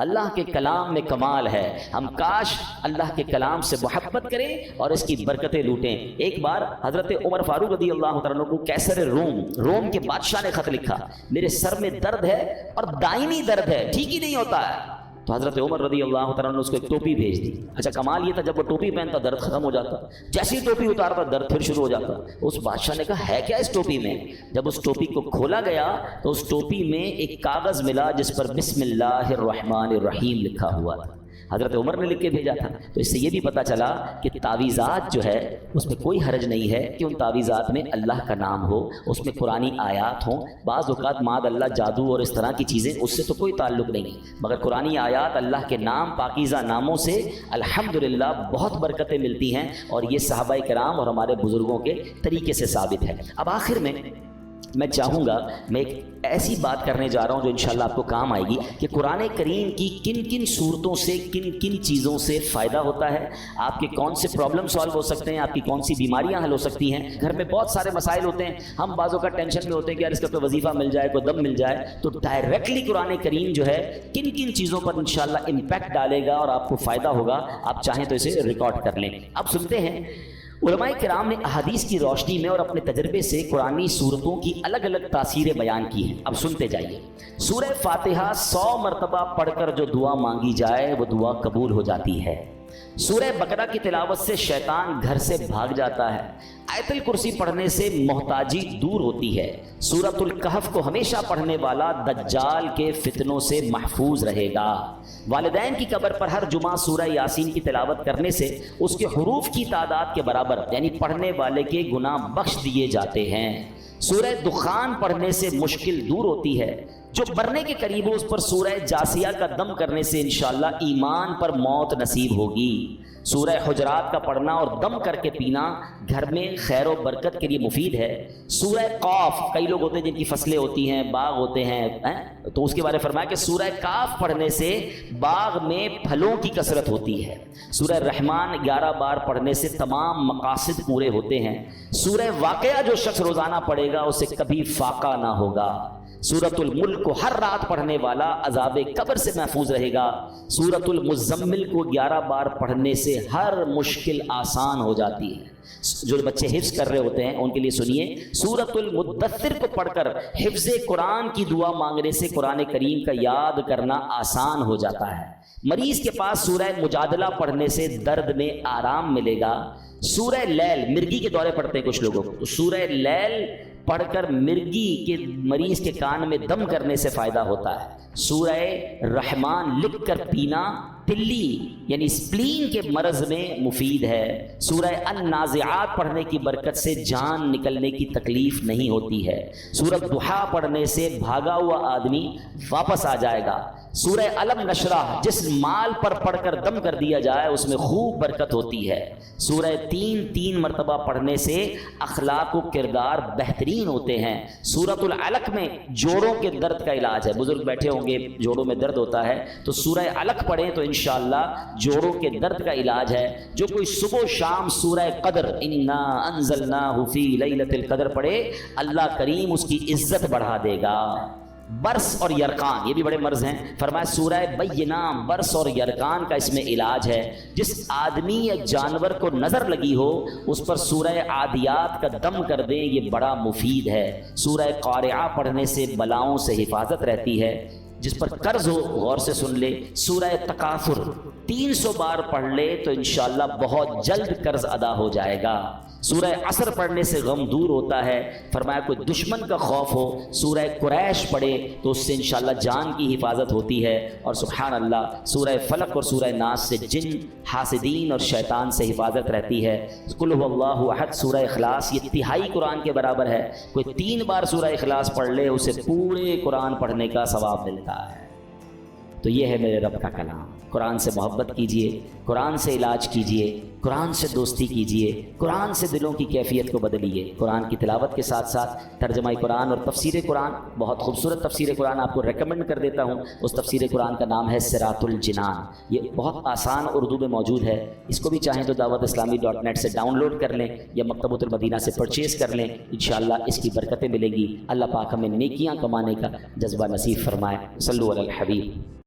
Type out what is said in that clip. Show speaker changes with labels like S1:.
S1: اللہ کے کلام میں کمال ہے. ہم کاش اللہ کے کلام سے محبت کریں اور اس کی برکتیں لوٹیں. ایک بار حضرت عمر فاروق رضی اللہ تعالیٰ عنہ کو کیسر روم کے بادشاہ نے خط لکھا, میرے سر میں درد ہے اور دائمی درد ہے, ٹھیک ہی نہیں ہوتا ہے. تو حضرت عمر رضی اللہ تعالیٰ عنہ نے اس کو ایک ٹوپی بھیج دی. اچھا کمال یہ تھا جب وہ ٹوپی پہنتا درد ختم ہو جاتا, جیسے ہی ٹوپی اتارتا درد پھر شروع ہو جاتا. اس بادشاہ نے کہا ہے کیا اس ٹوپی میں؟ جب اس ٹوپی کو کھولا گیا تو اس ٹوپی میں ایک کاغذ ملا جس پر بسم اللہ الرحمن الرحیم لکھا ہوا تھا. حضرت عمر نے لکھ کے بھیجا تھا. تو اس سے یہ بھی پتہ چلا کہ تعویذات جو ہے اس میں کوئی حرج نہیں ہے کہ ان تعویذات میں اللہ کا نام ہو, اس میں قرآنی آیات ہوں. بعض اوقات معاذ اللہ جادو اور اس طرح کی چیزیں, اس سے تو کوئی تعلق نہیں, مگر قرآنی آیات اللہ کے نام پاکیزہ ناموں سے الحمدللہ بہت برکتیں ملتی ہیں, اور یہ صحابہ کرام اور ہمارے بزرگوں کے طریقے سے ثابت ہے. اب آخر میں چاہوں گا, میں ایک ایسی بات کرنے جا رہا ہوں جو انشاءاللہ آپ کو کام آئے گی کہ قرآن کریم کی کن کن صورتوں سے کن کن چیزوں سے فائدہ ہوتا ہے, آپ کے کون سے پرابلم سالو ہو سکتے ہیں, آپ کی کون سی بیماریاں حل ہو سکتی ہیں. گھر میں بہت سارے مسائل ہوتے ہیں, ہم بعضوں کا ٹینشن میں ہوتے ہیں کہ یار اس کا کوئی وظیفہ مل جائے, کوئی دم مل جائے. تو ڈائریکٹلی قرآن کریم جو ہے کن کن چیزوں پر انشاءاللہ امپیکٹ ڈالے گا اور آپ کو فائدہ ہوگا. آپ چاہیں تو اسے ریکارڈ کر لیں. اب سنتے ہیں علماء کرام نے احادیث کی روشنی میں اور اپنے تجربے سے قرآنی صورتوں کی الگ الگ تاثیریں بیان کی ہیں. اب سنتے جائیے. سورہ فاتحہ 100 مرتبہ پڑھ کر جو دعا مانگی جائے وہ دعا قبول ہو جاتی ہے. سورہ بقرہ کی تلاوت سے شیطان گھر سے بھاگ جاتا ہے. آیت الکرسی پڑھنے سے محتاجی دور ہوتی ہے. سورۃ الکہف کو ہمیشہ پڑھنے والا دجال کے فتنوں سے محفوظ رہے گا. والدین کی قبر پر ہر جمعہ سورہ یاسین کی تلاوت کرنے سے اس کے حروف کی تعداد کے برابر یعنی پڑھنے والے کے گناہ بخش دیے جاتے ہیں. سورہ دخان پڑھنے سے مشکل دور ہوتی ہے. جو مرنے کے قریب ہو اس پر سورہ جاسیہ کا دم کرنے سے انشاءاللہ ایمان پر موت نصیب ہوگی. سورہ حجرات کا پڑھنا اور دم کر کے پینا گھر میں خیر و برکت کے لیے مفید ہے. سورہ قاف, کئی لوگ ہوتے ہیں جن کی فصلیں ہوتی ہیں, باغ ہوتے ہیں, تو اس کے بارے میں فرمایا کہ سورہ کاف پڑھنے سے باغ میں پھلوں کی کثرت ہوتی ہے. سورہ رحمان 11 بار پڑھنے سے تمام مقاصد پورے ہوتے ہیں. سورہ واقعہ جو شخص روزانہ پڑھے گا اسے کبھی فاقہ نہ ہوگا. سورۃ الملک کو ہر رات پڑھنے والا عذاب قبر سے محفوظ رہے گا. سورۃ المزمل کو 11 بار پڑھنے سے ہر مشکل آسان ہو جاتی ہے. جو بچے حفظ کر رہے ہوتے ہیں ان کے لیے سنیے, سورۃ المدثر کو پڑھ کر حفظ قرآن کی دعا مانگنے سے قرآن کریم کا یاد کرنا آسان ہو جاتا ہے. مریض کے پاس سورہ مجادلہ پڑھنے سے درد میں آرام ملے گا. سورہ لیل, مرگی کے دورے پڑھتے ہیں کچھ لوگوں کو, تو سورہ لیل پڑھ کر مرگی کے مریض کے کان میں دم کرنے سے فائدہ ہوتا ہے. سورہ رحمان لکھ کر پینا پلی یعنی سپلین کے مرض میں مفید ہے. سورہ النازعات پڑھنے کی برکت سے جان نکلنے کی تکلیف نہیں ہوتی ہے. سورہ ضحیٰ پڑھنے سے بھاگا ہوا آدمی واپس آ جائے گا. سورہ علم نشرح جس مال پر پڑھ کر دم کر دیا جائے اس میں خوب برکت ہوتی ہے. سورہ 3 مرتبہ پڑھنے سے اخلاق و کردار بہترین ہوتے ہیں. سورۃ العلق میں جوڑوں کے درد کا علاج ہے. بزرگ بیٹھے ہوں گے, جوڑوں میں درد ہوتا ہے تو سورہ علق پڑھیں تو انشاءاللہ جوڑوں کے درد کا علاج ہے. جو کوئی صبح و شام سورہ قدر انا انزلناہ فی لیلۃ القدر پڑھے اللہ کریم اس کی عزت بڑھا دے گا. برس اور یرقان یہ بھی بڑے مرض ہیں. فرمایا سورہ بینہ, برس اور یرقان کا اس میں علاج ہے. جس آدمی یا جانور کو نظر لگی ہو اس پر سورہ عادیات کا دم کر دیں, یہ بڑا مفید ہے. سورہ قارعہ پڑھنے سے بلاؤں سے حفاظت رہتی ہے. جس پر قرض ہو غور سے سن لے. سورہ تکاثر 300 بار پڑھ لے تو انشاءاللہ بہت جلد قرض ادا ہو جائے گا. سورہ عصر پڑھنے سے غم دور ہوتا ہے. فرمایا کوئی دشمن کا خوف ہو سورہ قریش پڑھے تو اس سے انشاءاللہ جان کی حفاظت ہوتی ہے. اور سبحان اللہ سورہ فلق اور سورہ ناس سے جن, حاسدین اور شیطان سے حفاظت رہتی ہے. قل هو اللہ احد سورہ اخلاص یہ تہائی قرآن کے برابر ہے. کوئی 3 بار سورہ اخلاص پڑھ لے اسے پورے قرآن پڑھنے کا ثواب ملتا ہے. تو یہ ہے میرے رب کا کلام. قرآن سے محبت کیجئے, قرآن سے علاج کیجئے, قرآن سے دوستی کیجئے, قرآن سے دلوں کی کیفیت کو بدلیے. قرآن کی تلاوت کے ساتھ ساتھ ترجمہ قرآن اور تفسیر قرآن, بہت خوبصورت تفسیر قرآن آپ کو ریکمنڈ کر دیتا ہوں. اس تفسیر قرآن کا نام ہے صراط الجنان. یہ بہت آسان اردو میں موجود ہے. اس کو بھی چاہیں تو dawatIslami.net سے ڈاؤن لوڈ کر لیں یا مکتبۃ المدینہ سے پرچیز کر لیں. انشاءاللہ اس کی برکتیں ملیں گی. اللہ پاک ہمیں نیکیاں کمانے کا جذبہ نصیب فرمائے. صلو علی الحبیب.